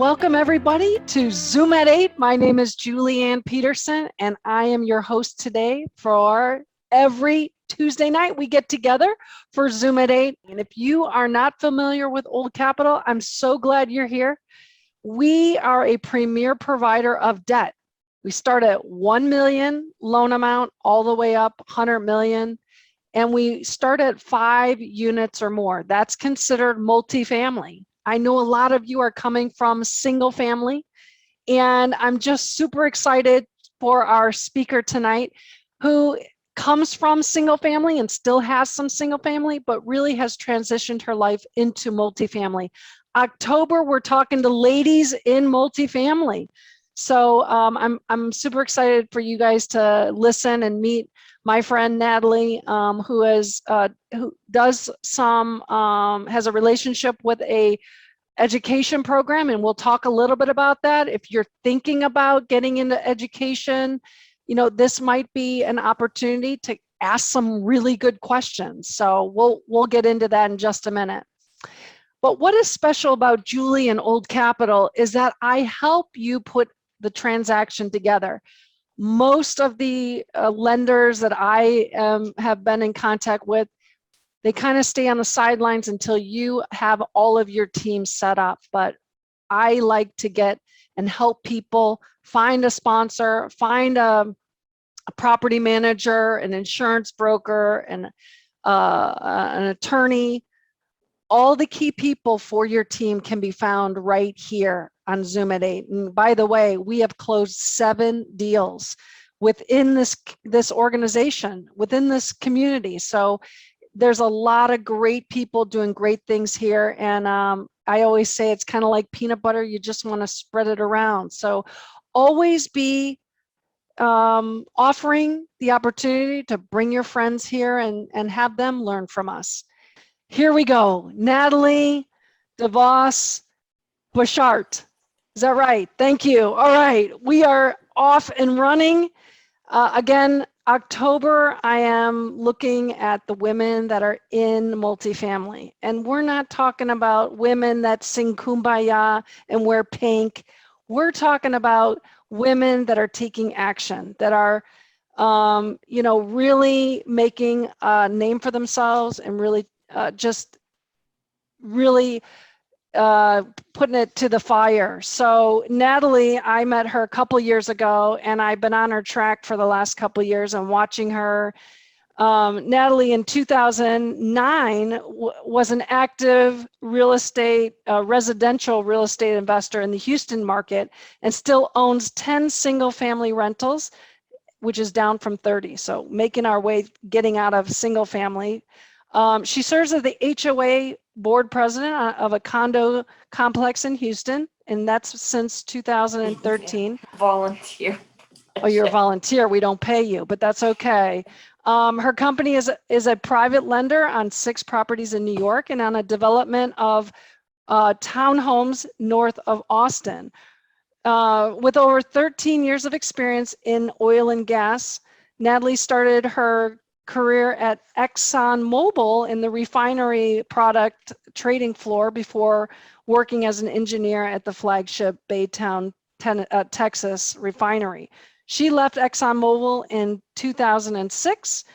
Welcome everybody to Zoom at 8. My name is Julianne Peterson and I am your host today. For every Tuesday night we get together for Zoom at 8. And if you are not familiar with Old Capital, I'm so glad you're here. We are a premier provider of debt. We start at 1 million loan amount all the way up 100 million. And we start at 5 units or more. That's considered multifamily. I know a lot of you are coming from single family, and I'm just super excited for our speaker tonight, who comes from single family and still has some single family, but really has transitioned her life into multifamily. October, we're talking to ladies in multifamily. So I'm super excited for you guys to listen and meet my friend Nathalie, who does some has a relationship with a education program, and we'll talk a little bit about that. If you're thinking about getting into education, you know, this might be an opportunity to ask some really good questions. So we'll get into that in just a minute. But what is special about Julie and Old Capital is that I help you put the transaction together. Most of the lenders that I have been in contact with, they kind of stay on the sidelines until you have all of your team set up. But I like to get and help people find a sponsor, find a property manager, an insurance broker, and an attorney. All the key people for your team can be found right here on Zoom at 8. And by the way, we have closed 7 deals within this organization, within this community. So there's a lot of great people doing great things here. And I always say it's kind of like peanut butter. You just want to spread it around. So always be offering the opportunity to bring your friends here and have them learn from us. Here we go. Nathalie De Vos Burchart. Is that right? Thank you. All right. We are off and running. Again, October, I am looking at the women that are in multifamily. And we're not talking about women that sing Kumbaya and wear pink. We're talking about women that are taking action, that are really making a name for themselves and really putting it to the fire. So Nathalie, I met her a couple years ago, and I've been on her track for the last couple years and watching her. Nathalie in 2009 was an active residential real estate investor in the Houston market, and still owns 10 single family rentals, which is down from 30. So making our way, getting out of single family. She serves as the HOA board president of a condo complex in Houston, and that's since 2013. Volunteer. Oh, you're a volunteer. We don't pay you, but that's okay. Her company is a private lender on 6 properties in New York and on a development of townhomes north of Austin. With over 13 years of experience in oil and gas, Nathalie started her career at ExxonMobil in the refinery product trading floor before working as an engineer at the flagship Baytown, Texas refinery. She left ExxonMobil in 2006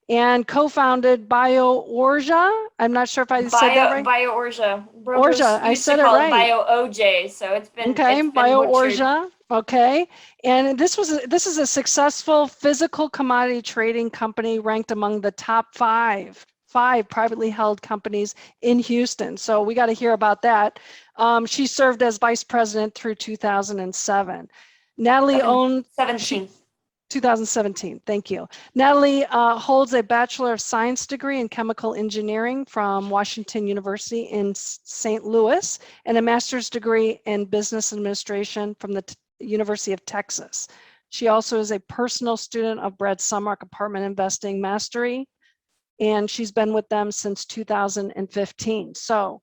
and co-founded BioOrja. I'm not sure if I said that right. BioOrja. Orja, I said it right. BioOJ, so it's been okay. It's been BioOrja. Okay, and this is a successful physical commodity trading company ranked among the top five privately held companies in Houston. So we got to hear about that. She served as vice president through 2007. Nathalie owned 2017. Thank you. Nathalie holds a Bachelor of Science degree in chemical engineering from Washington University in St. Louis and a master's degree in business administration from the University of Texas. She also is a personal student of Brad Sumrock Apartment Investing Mastery, and she's been with them since 2015. So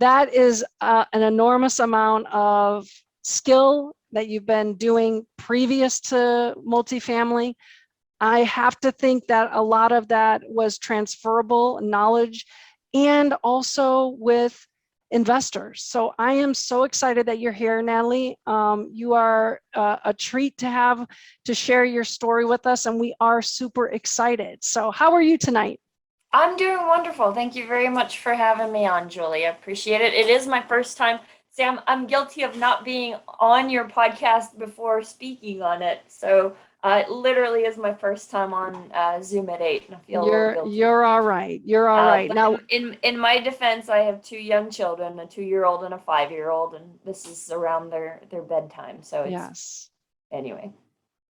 that is an enormous amount of skill that you've been doing previous to multifamily. I have to think that a lot of that was transferable knowledge, and also with investors. So I am so excited that you're here, Nathalie. You are a treat to have to share your story with us, and we are super excited. So how are you tonight? I'm doing wonderful. Thank you very much for having me on, Julie. I appreciate it. It is my first time. Sam, I'm guilty of not being on your podcast before speaking on it. So it literally is my first time on Zoom at 8, and I feel a little guilty. You're all right. You're all right. But Now, in my defense, I have 2 young children, a 2-year-old and a 5-year-old, and this is around their bedtime. So it's yes, anyway.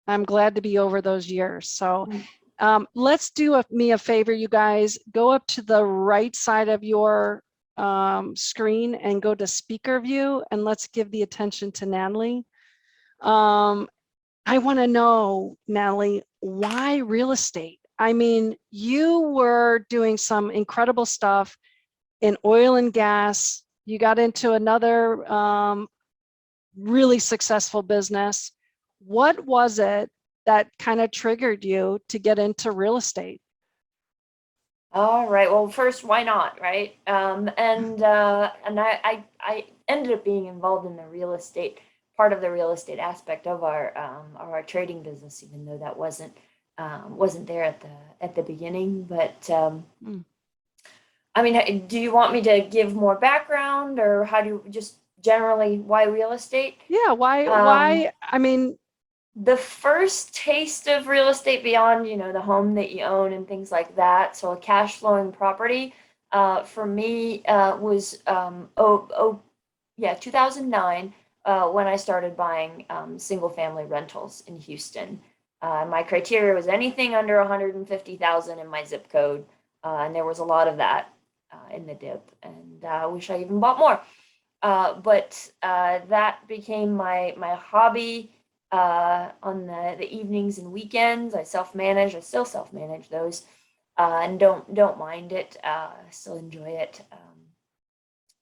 I'm glad to be over those years. So let's do me a favor, you guys. Go up to the right side of your screen and go to speaker view, and let's give the attention to Nathalie. I want to know, Nathalie, why real estate? I mean, you were doing some incredible stuff in oil and gas. You got into another really successful business. What was it that kind of triggered you to get into real estate? All right. Well, first, why not, right? And I ended up being involved in the real estate part of the real estate aspect of our trading business, even though that wasn't there at the beginning. But I mean, do you want me to give more background, or how do you just generally why real estate? Yeah, why? I mean, The first taste of real estate beyond, the home that you own and things like that, so a cash flowing property, for me, was 2009, when I started buying single family rentals in Houston. My criteria was anything under 150,000 in my zip code, and there was a lot of that in the dip, and I wish I even bought more. But that became my hobby. On the evenings and weekends, I still self-manage those, and don't mind it. Still enjoy it,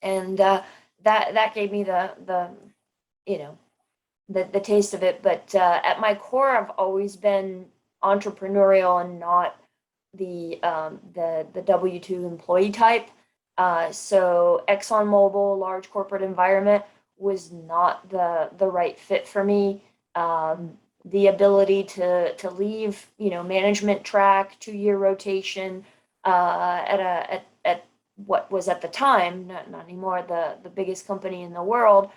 and that gave me the the taste of it. But at my core, I've always been entrepreneurial and not the W-2 employee type. So ExxonMobil, large corporate environment, was not the right fit for me. The ability to leave, management track, 2-year rotation, at what was at the time, not anymore, the biggest company in the world.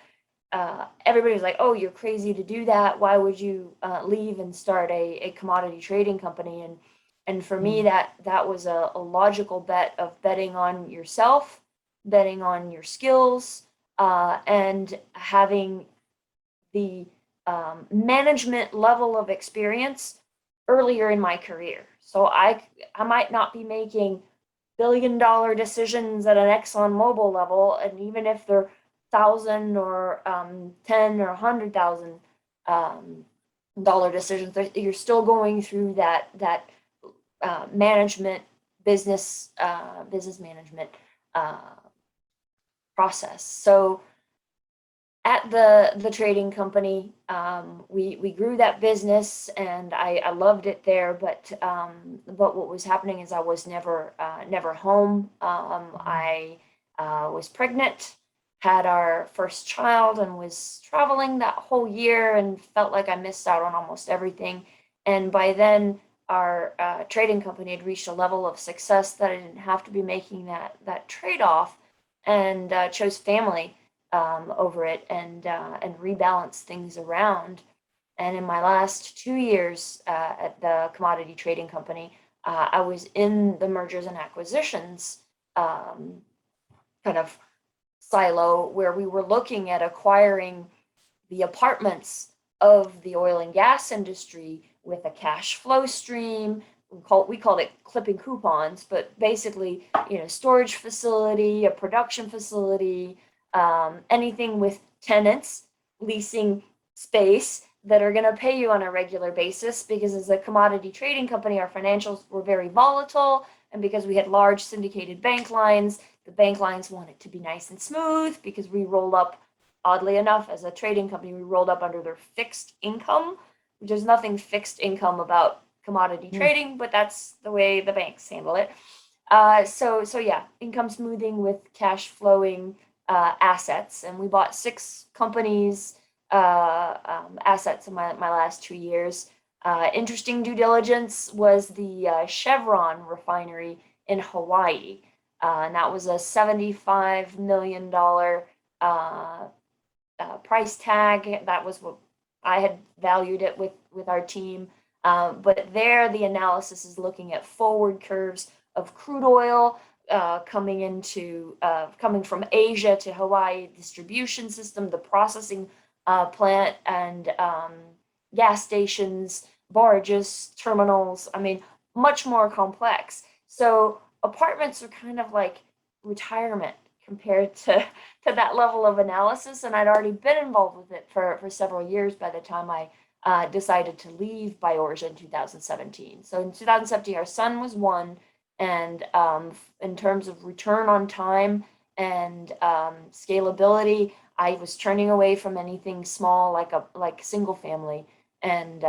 Everybody was like, "Oh, you're crazy to do that. Why would you leave and start a commodity trading company?" And for me, that was a logical bet of betting on yourself, betting on your skills, and having the management level of experience earlier in my career. So I might not be making $1 billion decisions at an ExxonMobil level, and even if they're 1,000 or 10 or 100,000 dollar decisions, you're still going through that management business management process. So at the trading company, we grew that business, and I loved it there. But what was happening is I was never home. I was pregnant, had our first child, and was traveling that whole year, and felt like I missed out on almost everything. And by then, our trading company had reached a level of success that I didn't have to be making that trade-off, and chose family over it, and rebalance things around. And in my last 2 years at the commodity trading company, I was in the mergers and acquisitions kind of silo, where we were looking at acquiring the apartments of the oil and gas industry with a cash flow stream. We called it clipping coupons, but basically, storage facility, a production facility, anything with tenants leasing space that are going to pay you on a regular basis, because as a commodity trading company, our financials were very volatile. And because we had large syndicated bank lines, the bank lines want it to be nice and smooth, because we roll up, oddly enough, as a trading company, we rolled up under their fixed income. There's nothing fixed income about commodity trading, but that's the way the banks handle it. So yeah, income smoothing with cash flowing assets, and we bought 6 companies' assets in my last 2 years. Interesting due diligence was the Chevron refinery in Hawaii. And that was a $75 million price tag. That was what I had valued it with our team. But there, the analysis is looking at forward curves of crude oil coming from Asia to Hawaii distribution system, the processing plant, and gas stations, barges, terminals. I mean, much more complex. So apartments are kind of like retirement compared to that level of analysis. And I'd already been involved with it for several years by the time I decided to leave Biourgia in 2017. So in 2017, our son was 1, and in terms of return on time and scalability, I was turning away from anything small like single family, and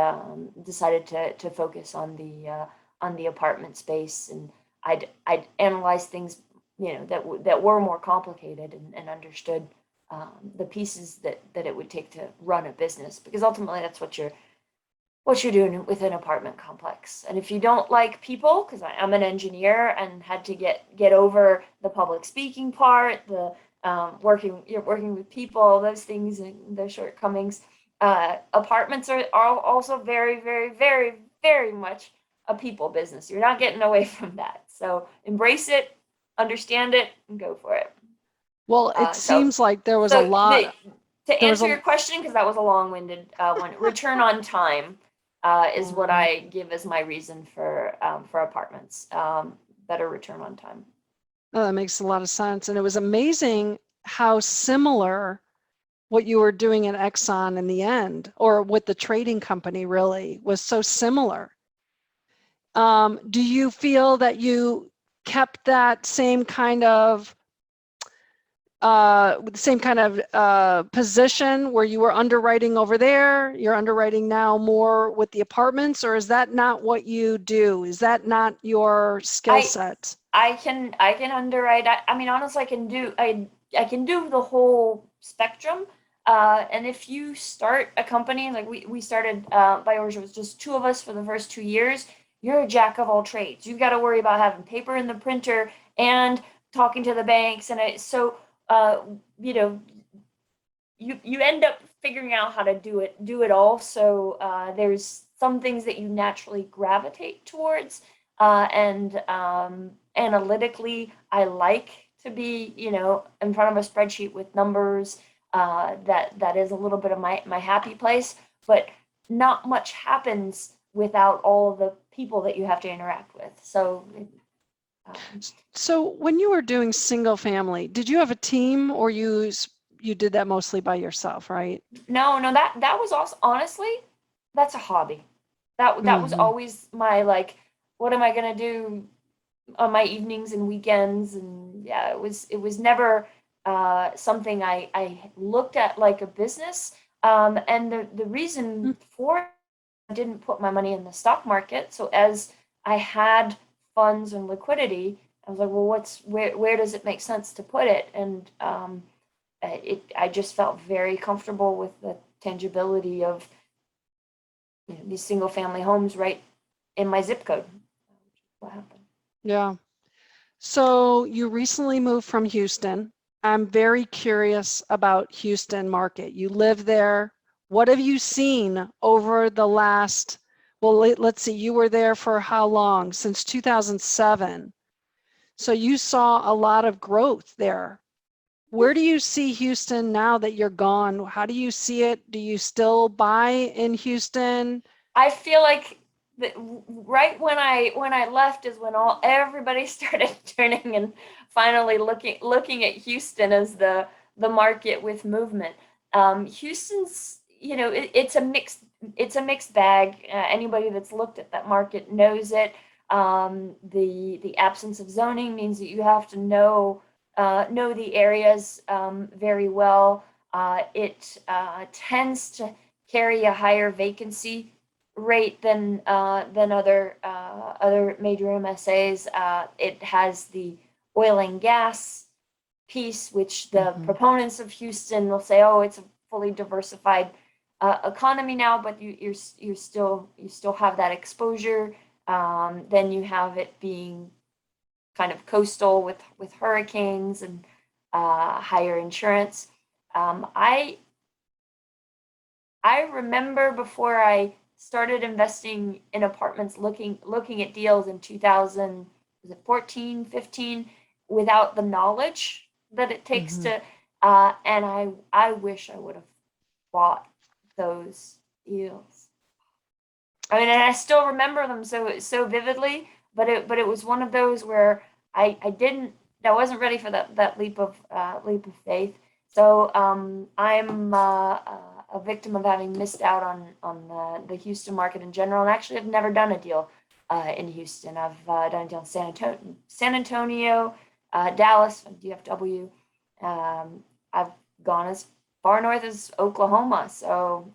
decided to focus on the apartment space. And I'd analyze things, that were more complicated, and understood the pieces that it would take to run a business, because ultimately that's what you're doing with an apartment complex. And if you don't like people, because I'm an engineer and had to get over the public speaking part, the working with people, those things and their shortcomings, apartments are also very, very, very, very much a people business. You're not getting away from that. So embrace it, understand it, and go for it. Well, it seems like there was a lot. To answer your question, because that was a long-winded one, return on time is what I give as my reason for apartments. Better return on time. Oh, that makes a lot of sense. And it was amazing how similar what you were doing at Exxon in the end, or with the trading company, really was so similar. Do you feel that you kept that same kind of position where you were underwriting over there, you're underwriting now more with the apartments, or is that not what you do? Is that not your skill set? I can underwrite. I mean, honestly, I can do the whole spectrum. And if you start a company, like we started Biourgia, it was just 2 of us for the first 2 years. You're a jack of all trades. You've got to worry about having paper in the printer and talking to the banks, and you end up figuring out how to do it all. So there's some things that you naturally gravitate towards, and analytically, I like to be, in front of a spreadsheet with numbers. That is a little bit of my happy place, but not much happens without all of the people that you have to interact with. So when you were doing single family, did you have a team, or you did that mostly by yourself, right? No, that was also, honestly, that's a hobby. That was always my, like, what am I gonna do on my evenings and weekends? And yeah, it was never something I looked at like a business. And the reason for it, I didn't put my money in the stock market. So as I had funds and liquidity, I was like, well, where does it make sense to put it? And I just felt very comfortable with the tangibility of these single family homes right in my zip code. What happened? Yeah. So you recently moved from Houston. I'm very curious about Houston market. You live there. What have you seen over the last, well, let's see, you were there for how long? Since 2007. So you saw a lot of growth there. Where do you see Houston now that you're gone? How do you see it? Do you still buy in Houston? I feel like right when I left is when everybody started turning and finally looking at Houston as the market with movement. Houston's, it's a mixed bag. Anybody that's looked at that market knows it. The absence of zoning means that you have to know the areas very well. It tends to carry a higher vacancy rate than other major MSAs. It has the oil and gas piece, which the proponents of Houston will say, oh, it's a fully diversified economy now, but you still have that exposure. Then you have it being kind of coastal with hurricanes and higher insurance. I remember before I started investing in apartments, looking at deals in 2014, 15, without the knowledge that it takes to, and I wish I would have bought those deals. I mean, and I still remember them so vividly, but it was one of those where I wasn't ready for that leap of faith. So I'm a victim of having missed out on the Houston market in general, and actually I've never done a deal in Houston. I've done a deal in San Antonio, Dallas, DFW. I've gone as far north as Oklahoma, so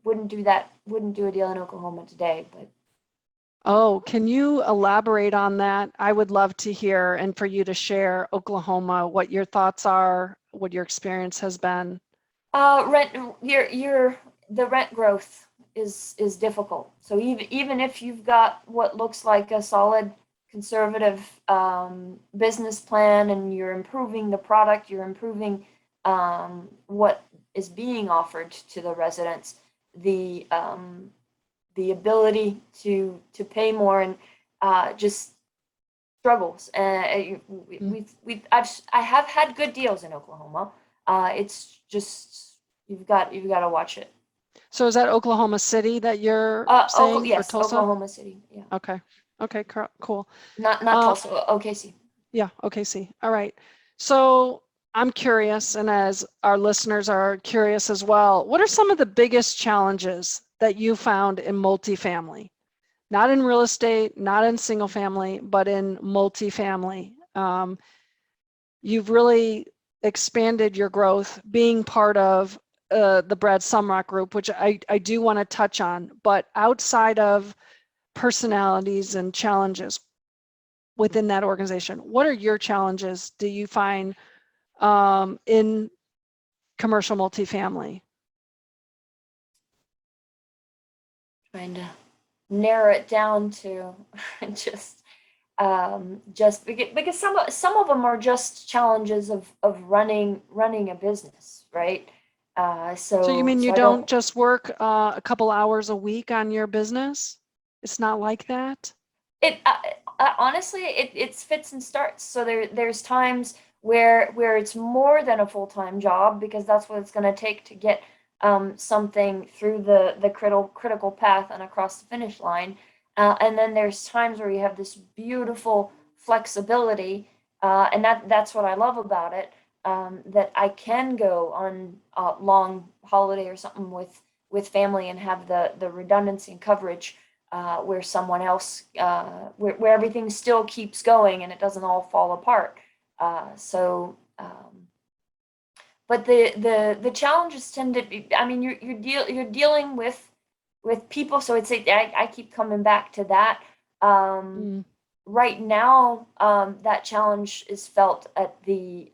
wouldn't do a deal in Oklahoma today. But oh, can you elaborate on that? I would love to hear, and for you to share Oklahoma, what your thoughts are, what your experience has been. The rent growth is difficult. So even if you've got what looks like a solid conservative business plan, and you're improving the product, you're improving what is being offered to the residents, the ability to pay more and just struggles. I have had good deals in Oklahoma. It's just you've got to watch it. So is that Oklahoma City that you're saying? Yes, or Tulsa? Oklahoma City. Yeah. Okay, cool. Not Tulsa, OKC. Yeah, OKC. All right. So I'm curious, and as our listeners are curious as well, what are some of the biggest challenges that you found in multifamily? Not in real estate, not in single family, but in multifamily. You've really expanded your growth being part of the Brad Sumrock Group, which I do want to touch on, but outside of personalities and challenges within that organization, what are your challenges do you find in commercial multifamily? Trying to narrow it down to just because some of them are just challenges of running a business, right? So you mean you don't just work a couple hours a week on your business? It's not like that? It honestly, it's fits and starts. So there's times where it's more than a full-time job, because that's what it's going to take to get something through the critical path and across the finish line. And then there's times where you have this beautiful flexibility, and that's what I love about it. That I can go on a long holiday or something with family and have the redundancy and coverage, where someone else, where everything still keeps going and it doesn't all fall apart. But the challenges tend to be, I mean, you're dealing with people, so I keep coming back to that. Right now, that challenge is felt at the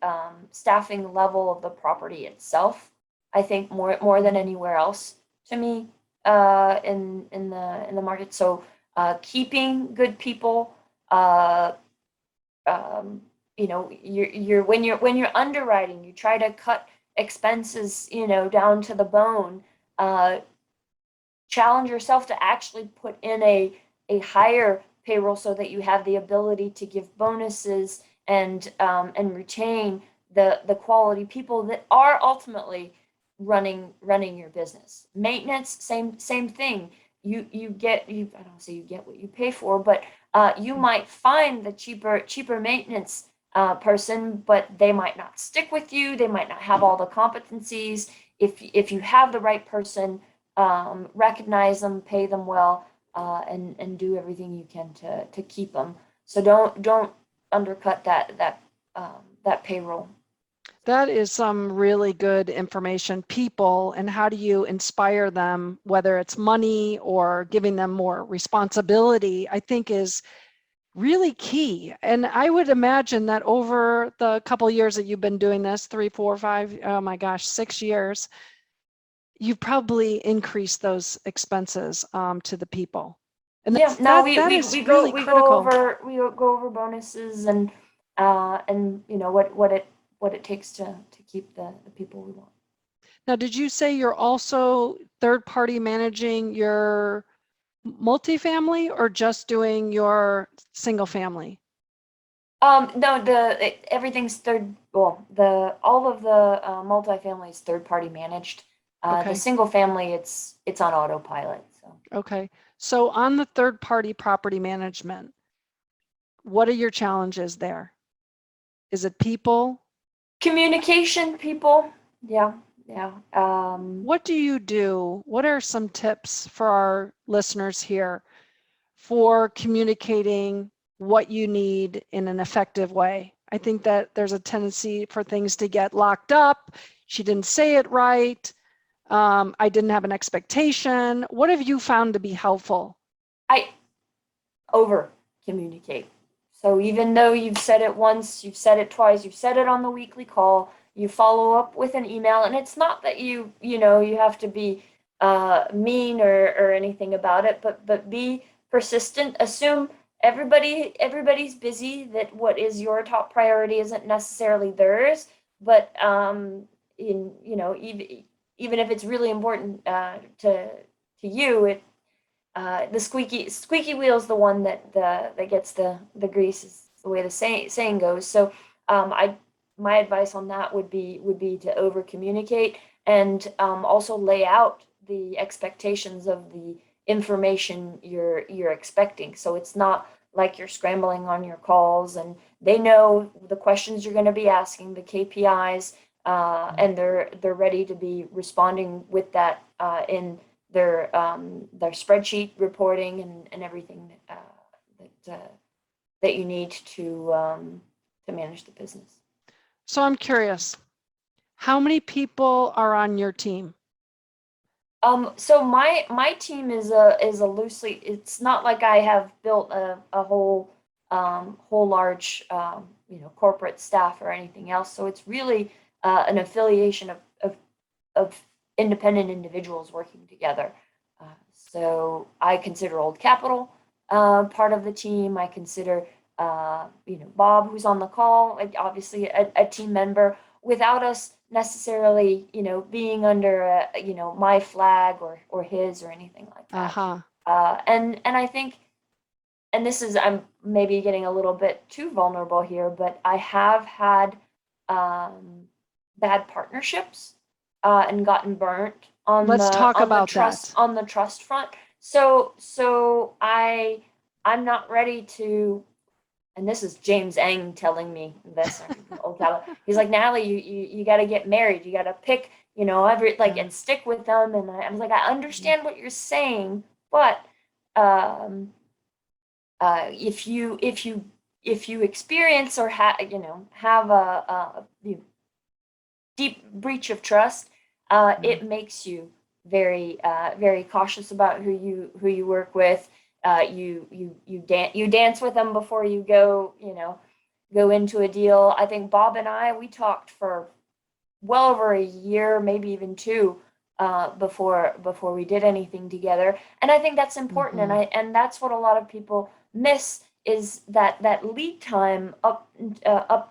staffing level of the property itself. I think more than anywhere else to me in the market. So keeping good people, when you're underwriting, you try to cut expenses, down to the bone. Challenge yourself to actually put in a higher payroll so that you have the ability to give bonuses and retain the quality people that are ultimately running your business. Maintenance, same thing. I don't say you get what you pay for, but you might find the cheaper maintenance person, but they might not stick with you. They might not have all the competencies. If you have the right person, recognize them, pay them well, and do everything you can to keep them. So don't undercut that payroll. That is some really good information. People, and how do you inspire them, whether it's money or giving them more responsibility, I think is really key. And I would imagine that over the couple of years that you've been doing this, 3, 4, 5, oh my gosh, 6 years, you've probably increased those expenses to the people. And Yeah, no, that is really critical. we go over bonuses and you know what it takes to keep the people we want. Now, did you say you're also third party managing your multifamily or just doing your single family? No, everything's well, all of the multifamily is third party managed. The Okay. single family, it's on autopilot. So Okay. So on the third party property management, what are your challenges there? Is it people? communication, people, yeah, yeah. What do you do? What are some tips for our listeners here for communicating what you need in an effective way? I think that there's a tendency for things to get locked up. She didn't say it right. I didn't have an expectation. What have you found to be helpful? I over communicate. So even though you've said it once, you've said it twice, you've said it on the weekly call, you follow up with an email, and it's not that you know you have to be mean or anything about it, but be persistent. Assume everybody's busy. That what is your top priority isn't necessarily theirs, but in you know even if it's really important to you, the squeaky wheel is the one that gets the grease, is the way the saying goes. So I my advice on that would be to over communicate and also lay out the expectations of the information you're expecting. So it's not like you're scrambling on your calls, and they know the questions you're going to be asking, the KPIs, and they're ready to be responding with that in their spreadsheet reporting and everything that you need to manage the business. So I'm curious, how many people are on your team? So my team is a loosely. It's not like I have built a whole large corporate staff or anything else. So it's really an affiliation of independent individuals working together. So I consider Old Capital part of the team. I consider Bob, who's on the call, like obviously a team member, without us necessarily being under my flag or his or anything like that. Uh-huh. And I think, and this is, I'm maybe getting a little bit too vulnerable here, but I have had bad partnerships and gotten burnt on Let's talk the about trust that. on the trust front. So I'm not ready to, and this is James Eng telling me this. Old Cali. He's like, Natalie, you got to get married. You got to pick, every and stick with them. And I was like, I understand what you're saying, but if you experience or have a deep breach of trust, it makes you very cautious about who you work with. You dance with them before you go into a deal. I think Bob and we talked for well over a year, maybe even two, before we did anything together. And I think that's important. Mm-hmm. And that's what a lot of people miss, is that lead time up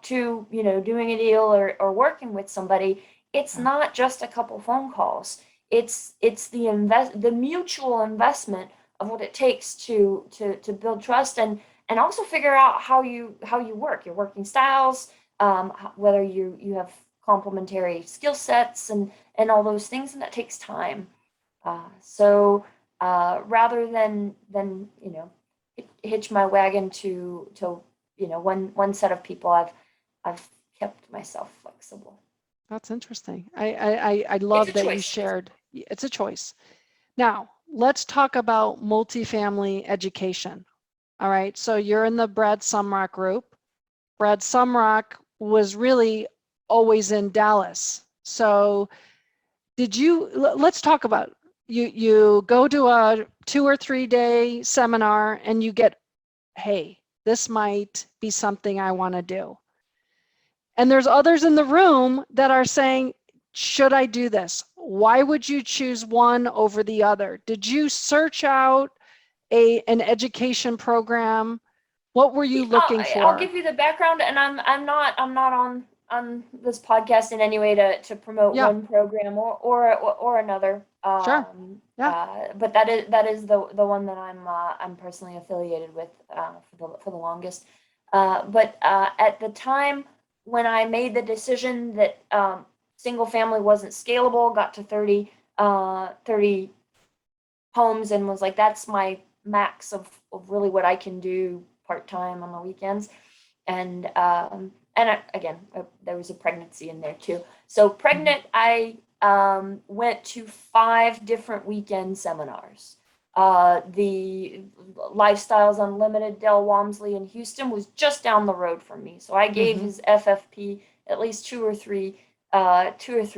to doing a deal or working with somebody. It's not just a couple phone calls. It's the mutual investment of what it takes to build trust and also figure out how you work, your working styles, whether you have complementary skill sets and all those things, and that takes time. So rather than hitch my wagon to one set of people, I've kept myself flexible. That's interesting. I love that you shared. It's a choice. Now, let's talk about multifamily education. All right, so you're in the Brad Sumrock group. Brad Sumrock was really always in Dallas. So let's talk about, you go to a 2 or 3 day seminar and you get, hey, this might be something I want to do. And there's others in the room that are saying, should I do this? Why would you choose one over the other? Did you search out an education program? What were you looking for? I'll give you the background, and I'm not on this podcast in any way to promote one program or another. Sure. But that is the one that I'm personally affiliated with for the longest. But at the time when I made the decision that single family wasn't scalable, got to 30 homes, and was like, that's my max of really what I can do part-time on the weekends. And again, there was a pregnancy in there too. So pregnant, I went to 5 different weekend seminars. The Lifestyles Unlimited, Del Walmsley in Houston, was just down the road from me. So I gave his FFP at least 2 or 3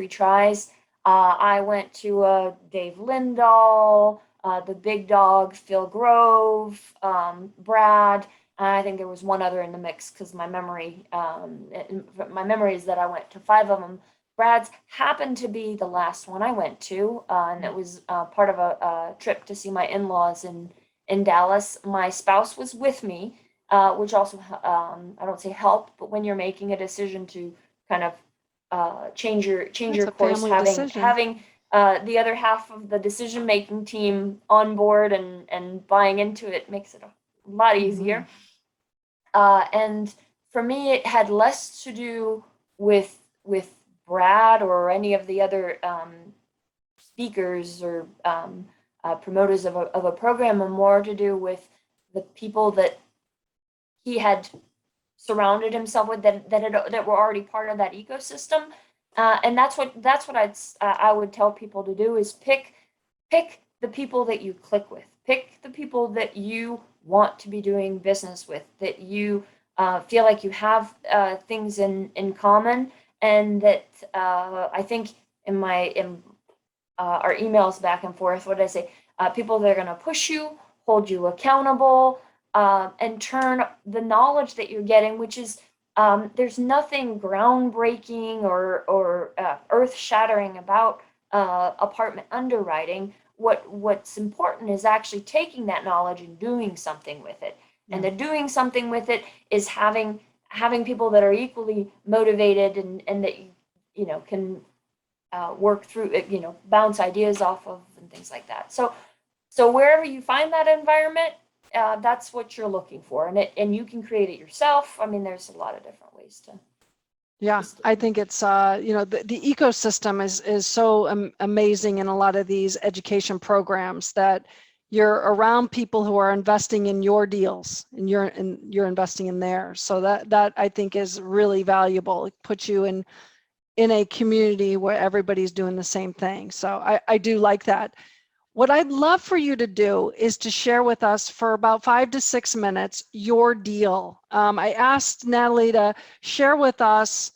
tries. I went to Dave Lindahl, the Big Dog, Phil Grove, Brad. I think there was one other in the mix because my memory is that I went to 5 of them. Brad's happened to be the last one I went to, and it was part of a trip to see my in-laws in Dallas. My spouse was with me, which also, I don't say help, but when you're making a decision to kind of change your course, having the other half of the decision-making team on board and buying into it makes it a lot easier. And for me, it had less to do with Brad or any of the other speakers or promoters of a program, and more to do with the people that he had surrounded himself with that were already part of that ecosystem. And that's what I would tell people to do, is pick the people that you click with, pick the people that you want to be doing business with, that you feel like you have things in common. And that I think in our emails back and forth, what did I say? People that are going to push you, hold you accountable, and turn the knowledge that you're getting, which is there's nothing groundbreaking or earth-shattering about apartment underwriting. What's important is actually taking that knowledge and doing something with it. And the doing something with it is having people that are equally motivated and that you know can work through it, bounce ideas off of and things like that. So wherever you find that environment, that's what you're looking for, and you can create it yourself. I mean, there's a lot of different ways to. Yeah, I think it's the ecosystem is so amazing in a lot of these education programs, that you're around people who are investing in your deals and you're investing in theirs. So that I think is really valuable. It puts you in a community where everybody's doing the same thing. So I do like that. What I'd love for you to do is to share with us for about 5 to 6 minutes your deal. I asked Nathalie to share with us,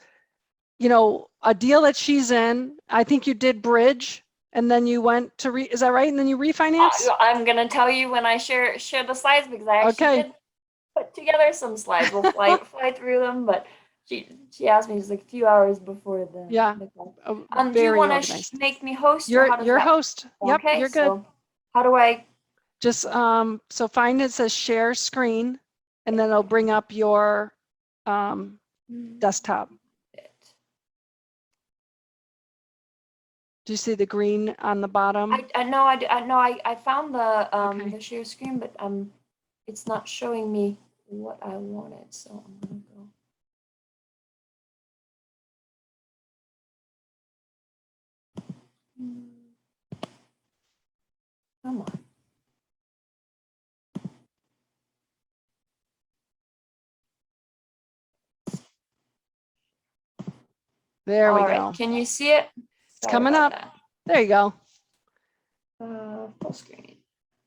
a deal that she's in. I think you did bridge, and then you went to is that right? And then you refinance? I'm gonna tell you when I share the slides, because I actually did put together some slides. We'll fly through them, but she asked me just like a few hours before the call. Do you want to make me host? You're host. Yep, okay, you're good. So how do I? Just so find it says share screen, and then it'll bring up your desktop. Do you see the green on the bottom? I know. I found the share screen, but it's not showing me what I wanted. So I'm gonna go. Come on. There we go. Can you see it? It's coming up. There you go. Full screen.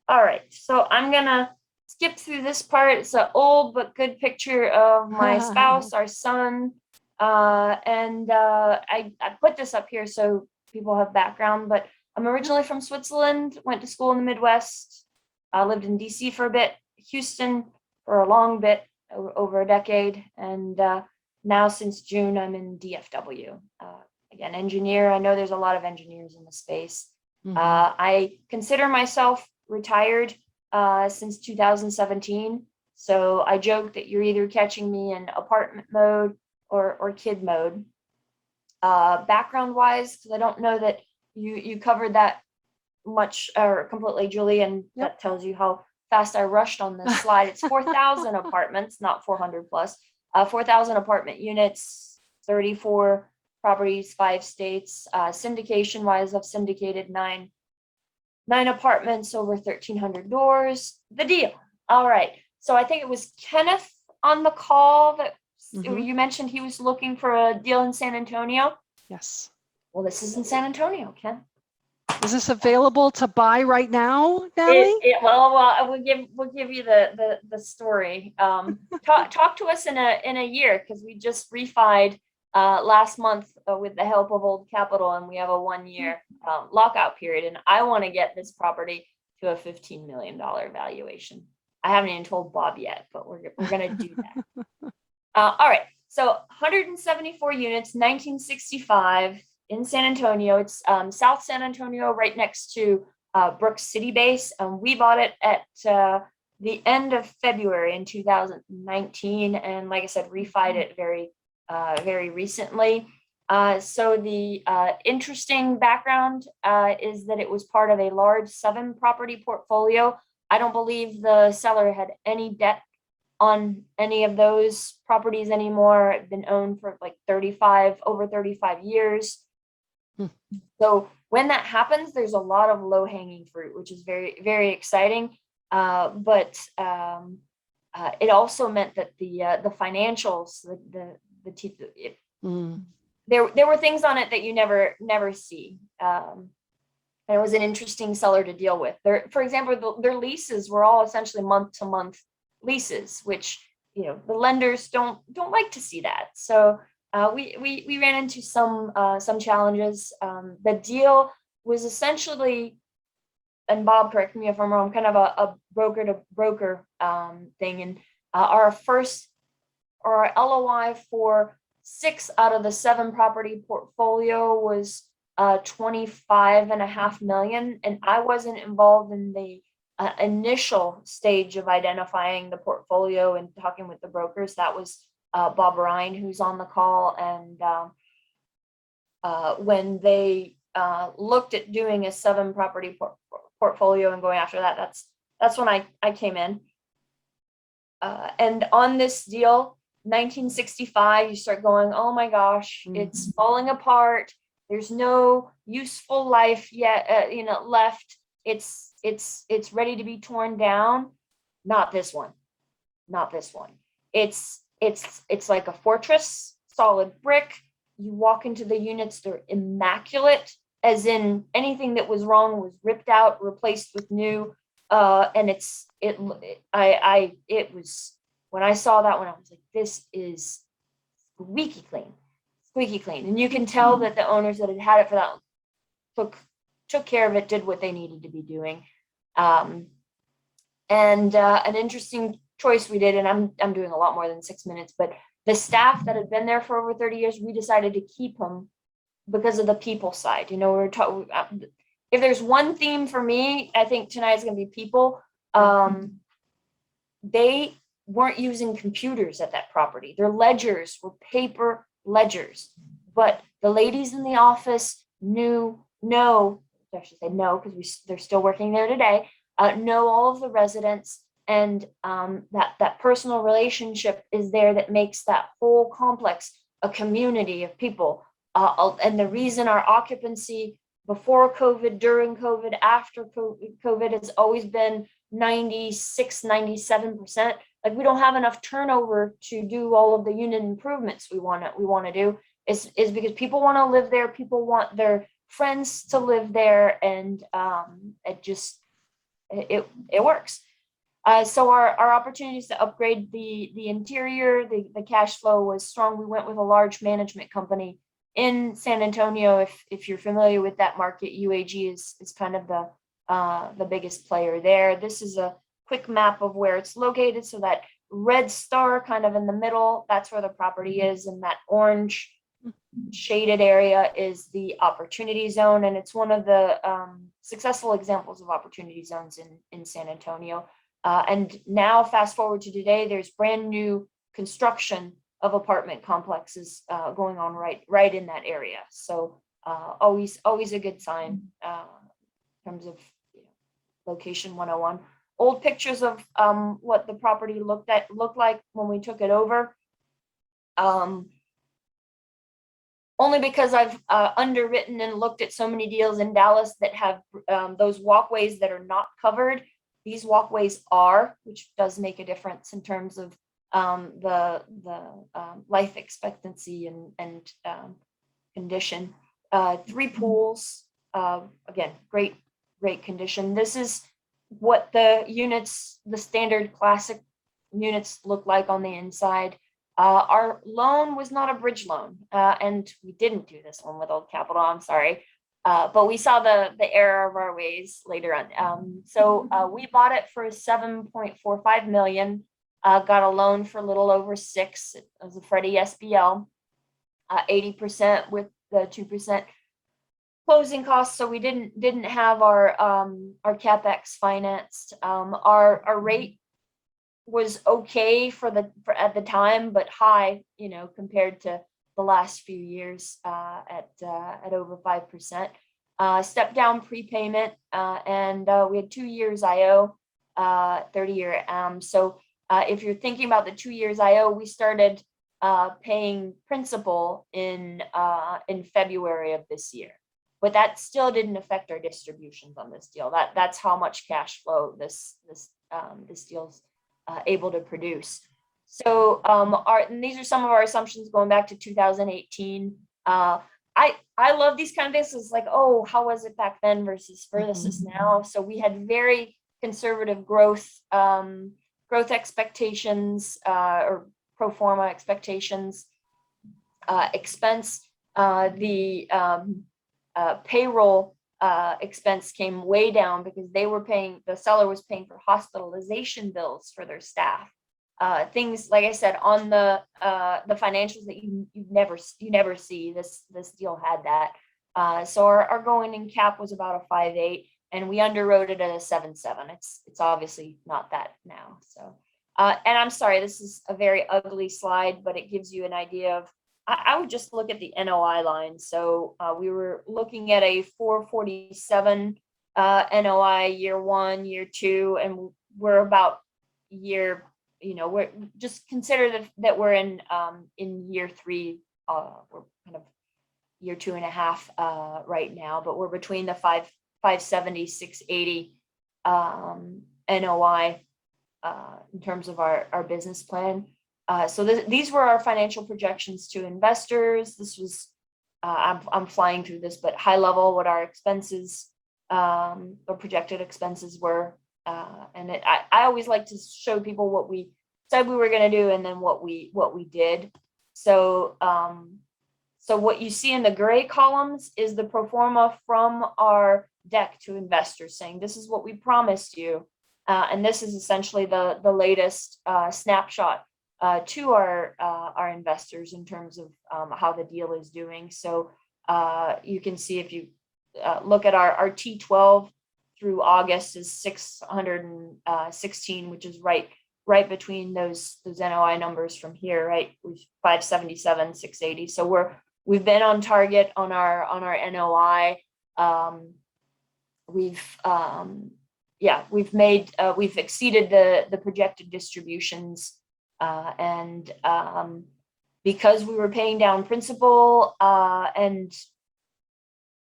All right. So I'm gonna skip through this part. It's an old but good picture of my spouse, our son, and I put this up here so people have background. But I'm originally from Switzerland. Went to school in the Midwest. Lived in DC for a bit. Houston for a long bit. over a decade. And now since June, I'm in DFW. Again, engineer. I know there's a lot of engineers in the space. I consider myself retired since 2017. So I joke that you're either catching me in apartment mode or kid mode. Background wise, because I don't know that you covered that much or completely, Julie, and that tells you how fast I rushed on this slide. It's 4,000 apartments, not 400 plus. 4,000 apartment units, 34 properties, 5 states. Syndication wise, I've syndicated nine apartments, over 1,300 doors. The deal. All right. So I think it was Kenneth on the call that you mentioned he was looking for a deal in San Antonio. Yes. Well, this is in San Antonio, Ken. Is this available to buy right now, Natalie? Well, we'll give you the story. Talk to us in a year, because we just refied last month with the help of Old Capital, and we have a 1-year lockout period. And I want to get this property to a $15 million valuation. I haven't even told Bob yet, but we're gonna do that. All right. So 174 units, 1965. In San Antonio. It's South San Antonio, right next to Brooks City Base. We bought it at the end of February in 2019, and like I said, refied it very recently. So the interesting background is that it was part of a large 7-property portfolio. I don't believe the seller had any debt on any of those properties anymore. It's been owned for like over 35 years. So when that happens, there's a lot of low-hanging fruit, which is very, very exciting. But it also meant that the financials, there were things on it that you never see. And it was an interesting seller to deal with. For example, their leases were all essentially month-to-month leases, which the lenders don't like to see that. So we ran into some challenges. The deal was essentially, and Bob, correct me if I'm wrong, kind of a broker to broker thing. And our LOI for 6 out of the 7 property portfolio was $25.5 million, and I wasn't involved in the initial stage of identifying the portfolio and talking with the brokers. That was Bob Ryan, who's on the call. And when they looked at doing a 7-property portfolio and going after that, that's when I came in. And on this deal, 1965, you start going, oh my gosh, it's falling apart. There's no useful life yet, left. It's ready to be torn down. Not this one. It's like a fortress, solid brick. You walk into the units, they're immaculate, as in anything that was wrong was ripped out, replaced with new. And it was, when I saw that one, I was like, this is squeaky clean. And you can tell that the owners that had it for that took care of it, did what they needed to be doing. And an interesting choice we did, and I'm doing a lot more than 6 minutes, but the staff that had been there for over 30 years, we decided to keep them because of the people side. We're talking, if there's one theme for me, I think tonight is going to be people. They weren't using computers at that property. Their ledgers were paper ledgers, but the ladies in the office I should say no, because they're still working there today, know all of the residents, and that personal relationship is there that makes that whole complex a community of people. And the reason our occupancy before COVID, during COVID, after COVID has always been 96, 97%. Like, we don't have enough turnover to do all of the unit improvements we want to do. Is because people want to live there. People want their friends to live there, and it works. So our opportunities to upgrade the interior, the cash flow was strong. We went with a large management company in San Antonio. If you're familiar with that market, UAG is kind of the biggest player there. This is a quick map of where it's located, so that red star kind of in the middle, that's where the property is, and that orange shaded area is the opportunity zone, and it's one of the successful examples of opportunity zones in San Antonio. And now fast forward to today, there's brand new construction of apartment complexes going on right in that area. So always a good sign in terms of location 101. Old pictures of what the property looked like when we took it over. Only because I've underwritten and looked at so many deals in Dallas that have those walkways that are not covered. These walkways are, which does make a difference in terms of the life expectancy and condition. 3 pools, again, great condition. This is what the units, the standard classic units look like on the inside. Our loan was not a bridge loan, and we didn't do this one with Old Capital, I'm sorry. But we saw the error of our ways later on. So we bought it for $7.45 million, got a loan for a little over $6 million. It was a Freddie SBL, 80% with the 2% closing costs. So we didn't have our CapEx financed. Our rate was okay for at the time, but high, compared to the last few years at over 5%. Step down prepayment, and we had 2 years IO, 30-year AM. So if you're thinking about the 2 years IO, we started paying principal in February of this year, but that still didn't affect our distributions on this deal. That's how much cash flow this deal's able to produce. So and these are some of our assumptions going back to 2018. I love these kind of things. It's like, oh, how was it back then versus is now? So we had very conservative growth expectations, or pro forma expectations. Expense, the payroll expense came way down because the seller was paying for hospitalization bills for their staff. Things, like I said, on the financials that you never see. This deal had that. So our going in cap was about a 5.8, and we underwrote it at a 7.7. It's obviously not that now. So and I'm sorry, this is a very ugly slide, but it gives you an idea of. I would just look at the NOI line. So we were looking at a 447 NOI year 1, year 2, and we're about year. We're just consider that we're in year 3. We're kind of year 2.5 right now, but we're between the 570, 680 NOI in terms of our business plan. So these were our financial projections to investors. This was, I'm flying through this, but high level, what our expenses or projected expenses were. And I always like to show people what we said we were going to do and then what we did. So so what you see in the gray columns is the pro forma from our deck to investors, saying this is what we promised you. And this is essentially the latest snapshot to our investors in terms of how the deal is doing. So you can see if you look at our T12 through August is 616, which is right between those NOI numbers from here, right? 577, 680. So we've been on target on our NOI. We've exceeded the projected distributions. And because we were paying down principal and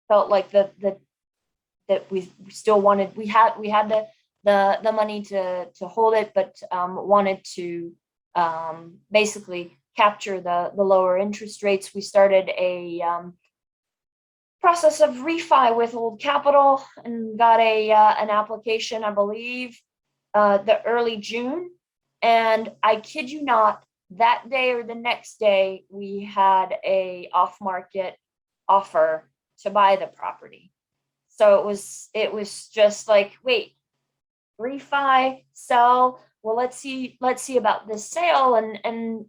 felt like that we still wanted, we had the money to hold it, but wanted to basically capture the lower interest rates. We started a process of refi with Old Capital and got an application, I believe, the early June. And I kid you not, that day or the next day, we had a off-market offer to buy the property. So it was just like, wait, refi, sell, well, let's see about this sale. And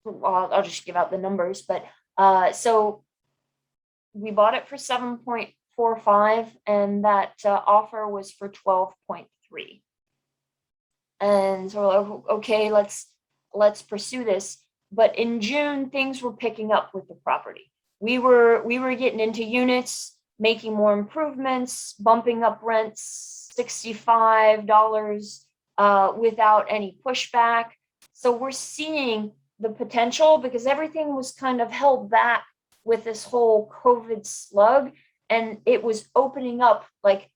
well, I'll just give out the numbers, but so we bought it for 7.45, and that offer was for 12.3. And so we're like, okay, let's pursue this. But in June, things were picking up with the property. We were getting into units, making more improvements, bumping up rents $65 without any pushback. So we're seeing the potential, because everything was kind of held back with this whole COVID slug, and it was opening up. Like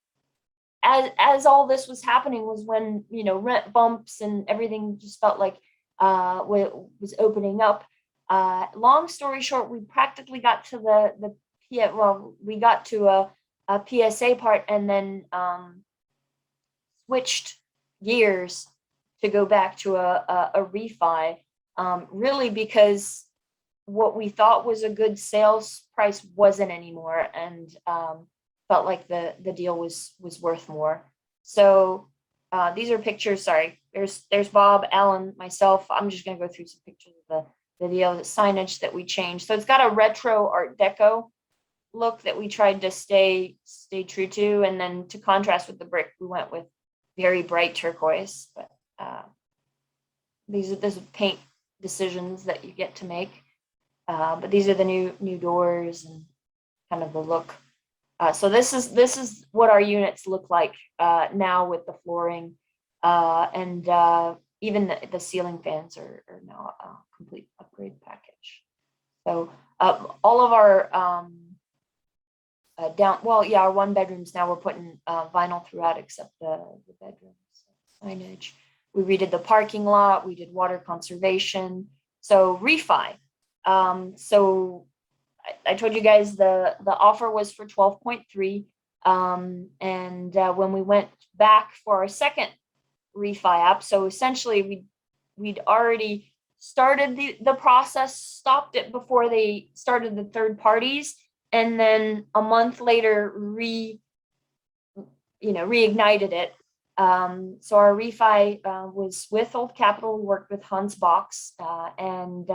as all this was happening was when, you know, rent bumps and everything just felt like was opening up. Long story short, we practically got to we got to a PSA part, and then switched gears to go back to a refi, really because what we thought was a good sales price wasn't anymore, and felt like the deal was worth more. So these are pictures. Sorry, there's Bob, Alan, myself. I'm just gonna go through some pictures of the deal, the signage that we changed. So it's got a retro Art Deco look that we tried to stay true to, and then to contrast with the brick, we went with very bright turquoise. But these are paint decisions that you get to make. But these are the new doors and kind of the look. So this is what our units look like now with the flooring, and even the ceiling fans are now a complete upgrade package. So all of our our one bedrooms now we're putting vinyl throughout except the bedrooms. Signage. We redid the parking lot. We did water conservation. So refi. So I told you guys the offer was for 12.3. And when we went back for our second refi app, so essentially we'd already started the process, stopped it before they started the third parties, and then a month later reignited it. So our refi was with Old Capital. We worked with Hans Box, and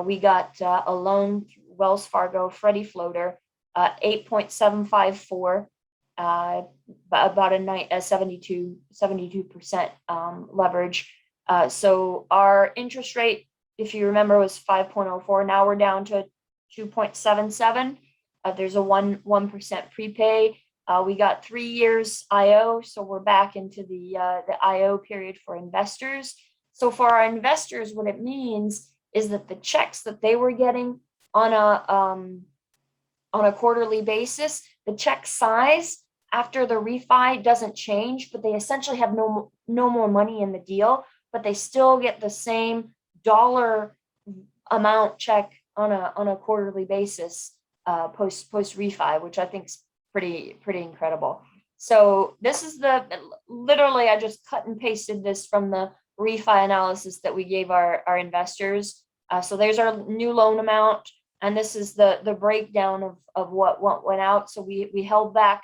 we got a loan through Wells Fargo, Freddie Floater, 8.754, about a 72% leverage. So our interest rate, if you remember, was 5.04. Now we're down to 2.77. There's a 1% prepay. We got 3 years IO, so we're back into the IO period for investors. So for our investors, what it means is that the checks that they were getting on a quarterly basis, the check size after the refi doesn't change, but they essentially have no more money in the deal, but they still get the same dollar amount check on a quarterly basis post refi, which I think is pretty incredible. So this is literally I just cut and pasted this from the refi analysis that we gave our investors. So there's our new loan amount, and this is the breakdown of what went out. So we held back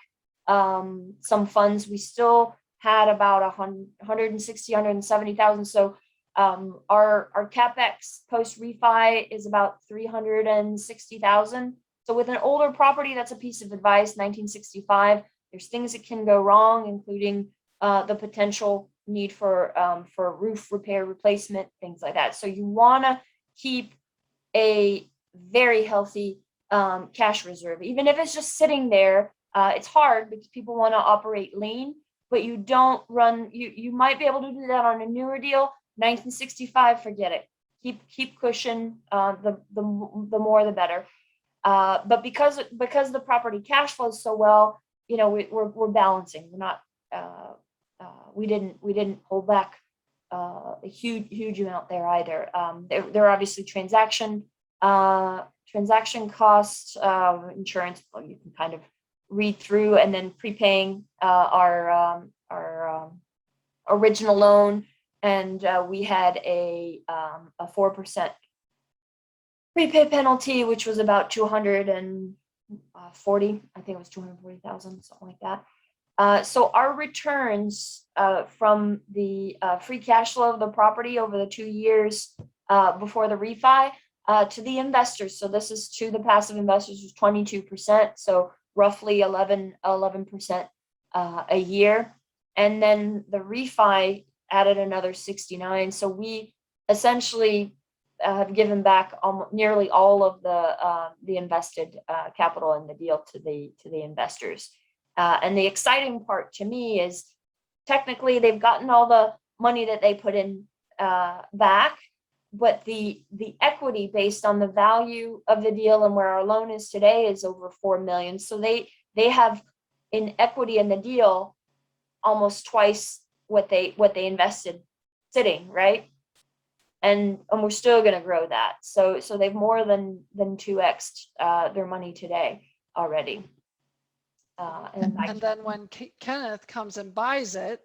some funds. We still had about 160, 170,000. So our CapEx post refi is about 360,000. So with an older property, that's a piece of advice, 1965, there's things that can go wrong, including the potential need for roof repair, replacement, things like that. So you want to keep a very healthy cash reserve, even if it's just sitting there. It's hard because people want to operate lean, but you don't run. You might be able to do that on a newer deal. 1965, forget it. Keep cushion. The more the better. But because the property cash flows so well, we're balancing. We're not. We didn't hold back a huge amount there either. There are obviously transaction costs, insurance. Well, you can kind of read through, and then prepaying our original loan, and we had a 4% prepay penalty, which was about 240. I think it was 240,000, something like that. So our returns from the free cash flow of the property over the 2 years before the refi to the investors. So this is to the passive investors was 22%. So roughly 11% a year. And then the refi added another 69. So we essentially have given back nearly all of the invested capital in the deal to the investors. And the exciting part to me is technically they've gotten all the money that they put in back, but the equity based on the value of the deal and where our loan is today is over 4 million. So they have in equity in the deal almost twice what they invested sitting, right? And we're still going to grow that. So they've more than 2x their money today already. And then when Kenneth comes and buys it,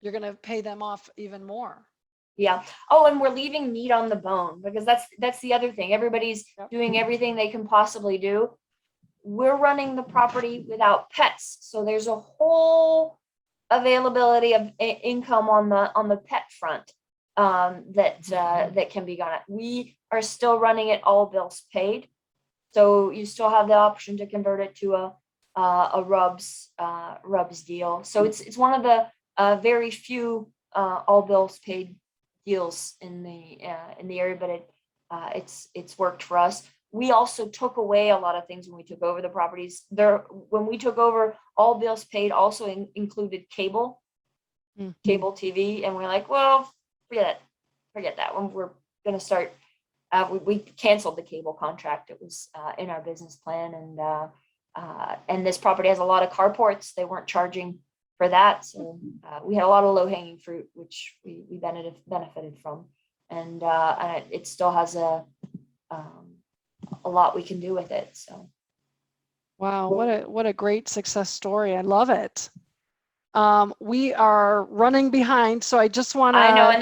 you're going to pay them off even more. Yeah. Oh, and we're leaving meat on the bone because that's the other thing. Everybody's doing everything they can possibly do. We're running the property without pets, so there's a whole availability of income on the pet front that can be gone. We are still running it all bills paid, so you still have the option to convert it to a Rubs deal. So it's one of the very few all bills paid deals in the area, but it's worked for us. We also took away a lot of things when we took over the properties. When we took over, all bills paid also included cable TV, and we're like, well, forget that. When we're gonna start, we canceled the cable contract. It was in our business plan, and this property has a lot of carports. They weren't charging for that, so we had a lot of low hanging fruit, which we benefited from, and it still has a lot we can do with it. So, wow, what a great success story! I love it. We are running behind, so I just want to. I know, and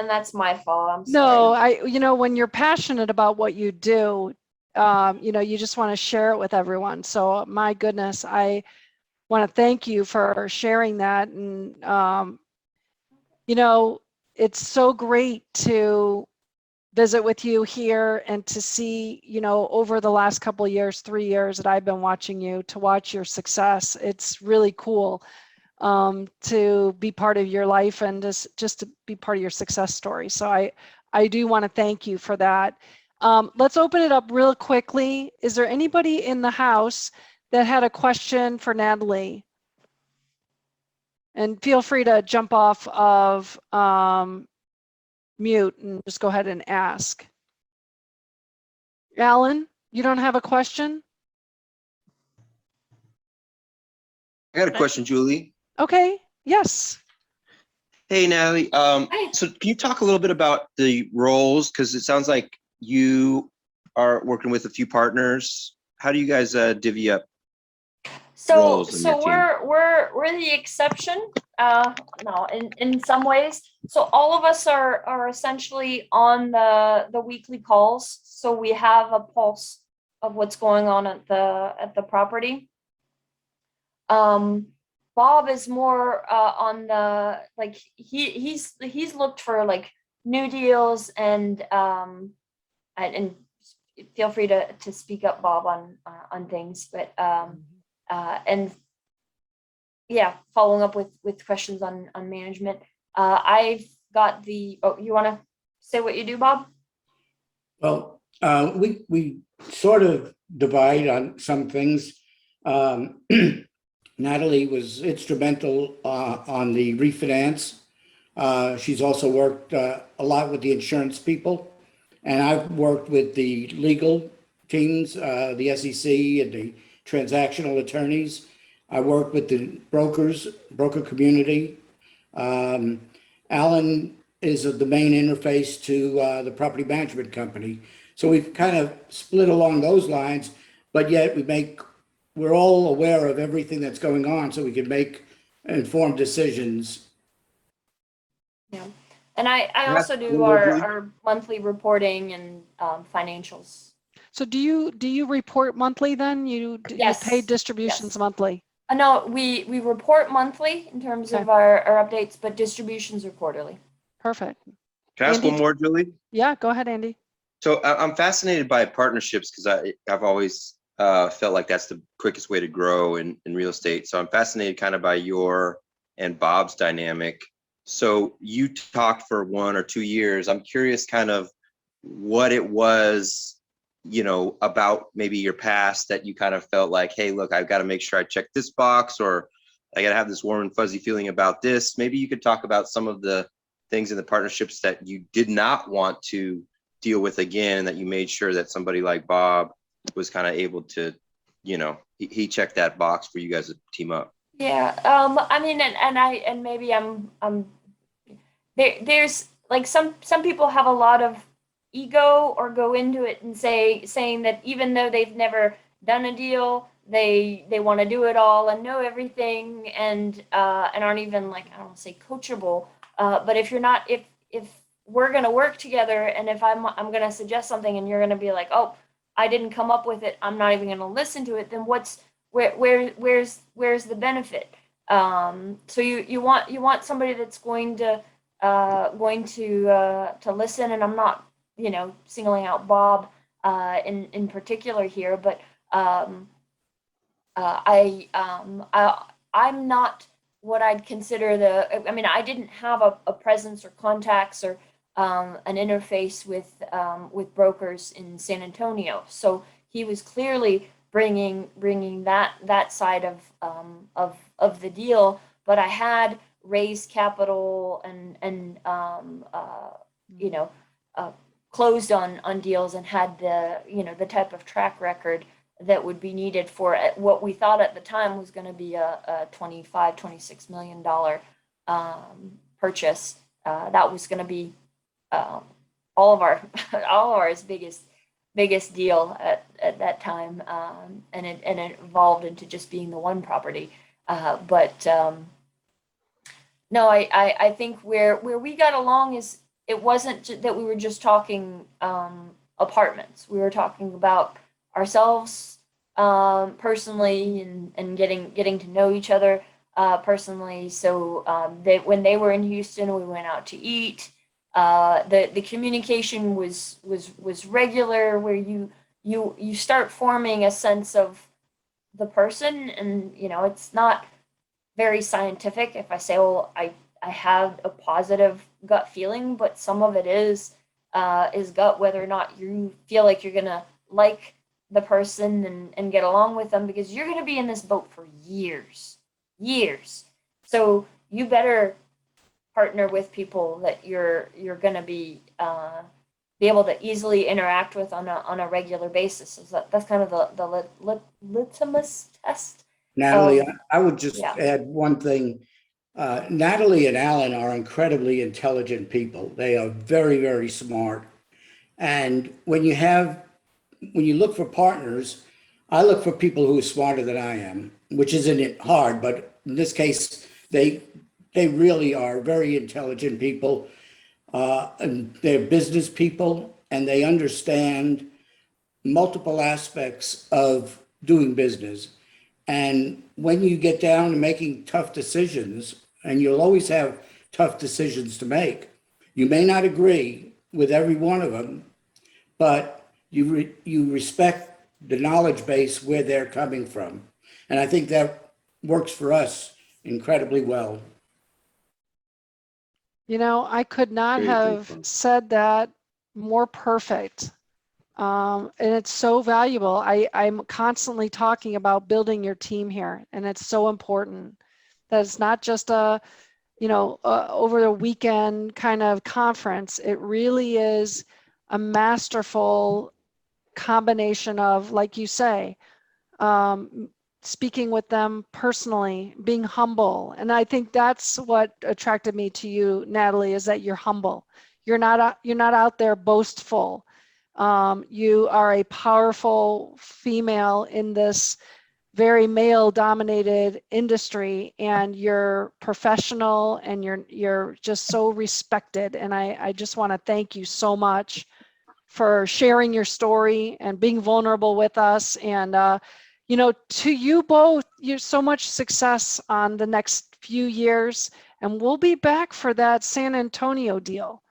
that's my fault. I'm sorry. No, when you're passionate about what you do, you just want to share it with everyone. So my goodness, I want to thank you for sharing that. And, it's so great to visit with you here and to see, over the last couple of years, 3 years that I've been watching you, to watch your success. It's really cool to be part of your life and just to be part of your success story. So I do want to thank you for that. Let's open it up real quickly. Is there anybody in the house that had a question for Nathalie? And feel free to jump off of mute and just go ahead and ask. Alan, you don't have a question? I got a question, Julie. Okay, yes. Hey, Nathalie. So can you talk a little bit about the roles? Because it sounds like you are working with a few partners. How do you guys divvy up roles in your team? we're the exception. No, in some ways. So all of us are essentially on the weekly calls. So we have a pulse of what's going on at the property. Bob is more on the, like, he's looked for like new deals and feel free to speak up, Bob, on things, but and yeah, following up with questions on management. I've got the, you want to say what you do, Bob? Well, we sort of divide on some things. Nathalie was instrumental on the refinance. She's also worked a lot with the insurance people, and I've worked with the legal teams, the SEC and the transactional attorneys. I work with the broker community. Alan is the main interface to the property management company. So we've kind of split along those lines, but yet we're all aware of everything that's going on, so we can make informed decisions. Yeah, and I also do our monthly reporting and financials. So do you report monthly then? You Yes. pay distributions Yes. monthly? No, we report monthly in terms Okay. of our updates, but distributions are quarterly. Perfect. Can I ask Andy, one more, Julie? Yeah, go ahead, Andy. So I'm fascinated by partnerships because I've always felt like that's the quickest way to grow in real estate. So I'm fascinated kind of by your and Bob's dynamic. So you talked for 1 or 2 years. I'm curious kind of what it was, about maybe your past that you kind of felt like, hey, look, I've got to make sure I check this box, or I got to have this warm and fuzzy feeling about this. Maybe you could talk about some of the things in the partnerships that you did not want to deal with again, and that you made sure that somebody like Bob was kind of able to, he checked that box for you guys to team up. Yeah. I mean, and maybe I'm there's like some people have a lot of ego or go into it and saying that even though they've never done a deal, they want to do it all and know everything and aren't even, like, I don't want to say coachable, but if you're not, if we're going to work together, and if I'm going to suggest something and you're going to be like, oh, I didn't come up with it, I'm not even going to listen to it, then where's the benefit? So you want somebody that's going to listen, and I'm not, singling out Bob in particular here, but I'm not what I'd consider I mean, I didn't have a presence or contacts or an interface with brokers in San Antonio, so he was clearly bringing that side of the deal, but I had raised capital and closed on deals and had the type of track record that would be needed for what we thought at the time was going to be a $26 million purchase. That was going to be all of ours biggest deal at that time, and it evolved into just being the one property. But no, I think where we got along is it wasn't that we were just talking apartments. We were talking about ourselves personally and getting to know each other personally. So when they were in Houston, we went out to eat. The communication was regular, where you start forming a sense of the person, and it's not very scientific if I say, well, I have a positive gut feeling, but some of it is gut, whether or not you feel like you're gonna like the person and get along with them, because you're gonna be in this boat for years. So you better partner with people that you're gonna be able to easily interact with on a regular basis. So that's kind of the litmus test. Natalie, I would just Yeah. add one thing. Natalie and Alan are incredibly intelligent people. They are very, very smart. And when you look for partners, I look for people who are smarter than I am, which isn't hard, but in this case, they really are very intelligent people, and they're business people, and they understand multiple aspects of doing business. And when you get down to making tough decisions, and you'll always have tough decisions to make, you may not agree with every one of them, but you respect the knowledge base where they're coming from. And I think that works for us incredibly well. I could not Very have thankful. said that more perfect. And it's so valuable. I'm constantly talking about building your team here, and it's so important that it's not just over the weekend kind of conference. It really is a masterful combination of, like you say, speaking with them personally, being humble. And I think that's what attracted me to you, Natalie, is that you're humble. You're not out there boastful. You are a powerful female in this very male dominated industry, and you're professional, and you're just so respected. And I just want to thank you so much for sharing your story and being vulnerable with us. And To you both, you're so much success on the next few years, and we'll be back for that San Antonio deal.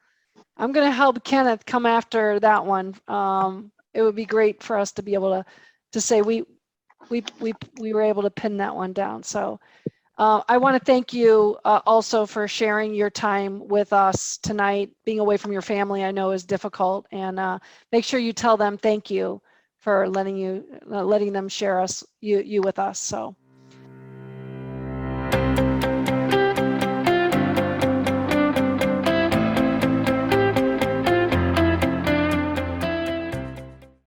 I'm going to help Kenneth come after that one. It would be great for us to be able to say we were able to pin that one down. So I want to thank you also for sharing your time with us tonight. Being away from your family, I know, is difficult, and make sure you tell them thank you for letting them share you with us. So